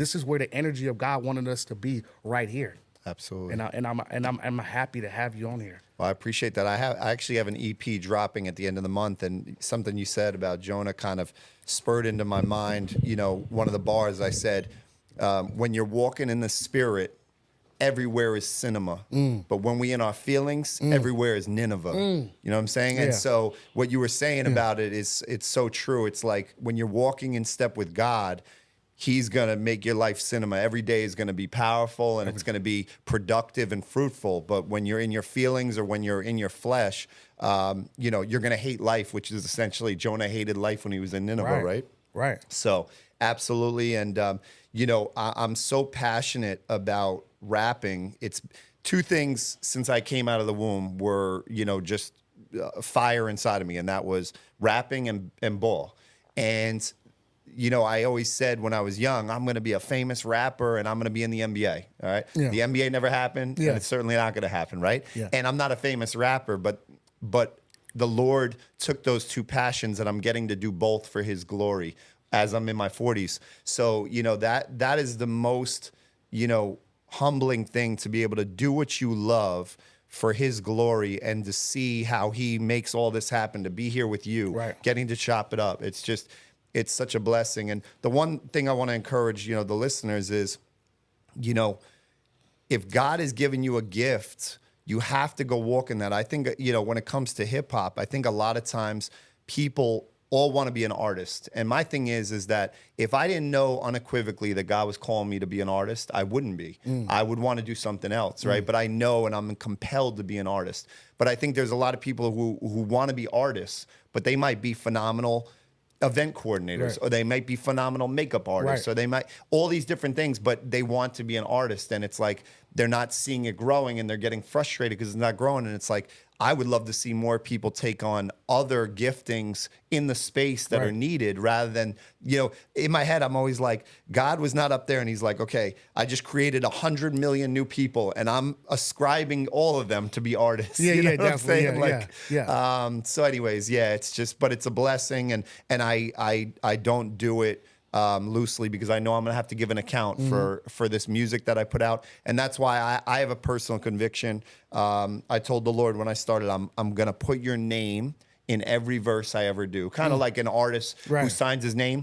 this is where the energy of God wanted us to be right here. Absolutely. And I'm happy to have you on here. Well, I appreciate that. I actually have an EP dropping at the end of the month, and something you said about Jonah kind of spurred into my mind. You know, one of the bars I said, when you're walking in the spirit, everywhere is cinema. But when we in our feelings, everywhere is Nineveh. You know what I'm saying? Yeah. And so what you were saying about it is, it's so true. It's like when you're walking in step with God, He's going to make your life cinema. Every day is going to be powerful and it's going to be productive and fruitful. But when you're in your feelings or when you're in your flesh, you know, you're going to hate life, which is essentially Jonah hated life when he was in Nineveh, right? Right. So absolutely. And, you know, I'm so passionate about rapping. It's two things since I came out of the womb were, you know, just fire inside of me. And that was rapping and ball. And you know, I always said when I was young, I'm going to be a famous rapper and I'm going to be in the NBA. All right. Yeah. The NBA never happened and it's certainly not going to happen. Right. Yeah. And I'm not a famous rapper, but the Lord took those two passions and I'm getting to do both for His glory as I'm in my 40s. So, you know, that is the most, you know, humbling thing to be able to do what you love for His glory and to see how He makes all this happen, to be here with you, getting to chop it up. It's just, it's such a blessing. And the one thing I want to encourage, you know, the listeners is, you know, if God has given you a gift, you have to go walk in that. I think, you know, when it comes to hip hop, I think a lot of times people all want to be an artist. And my thing is that if I didn't know unequivocally that God was calling me to be an artist, I wouldn't be. I would want to do something else, right? But I know and I'm compelled to be an artist. But I think there's a lot of people who want to be artists, but they might be phenomenal event coordinators, or they might be phenomenal makeup artists, or they might, all these different things, but they want to be an artist. And it's like, they're not seeing it growing and they're getting frustrated because it's not growing. And it's like, I would love to see more people take on other giftings in the space that are needed rather than, you know, in my head, I'm always like, God was not up there and He's like, okay, I just created 100 million new people and I'm ascribing all of them to be artists. Yeah, you know yeah, what I'm saying? definitely. Like, so anyways, yeah, it's just, but it's a blessing. And I don't do it loosely because I know I'm gonna have to give an account for this music that I put out. And that's why I have a personal conviction. I told the Lord when I started, I'm gonna put your name in every verse I ever do. Kind of like an artist who signs his name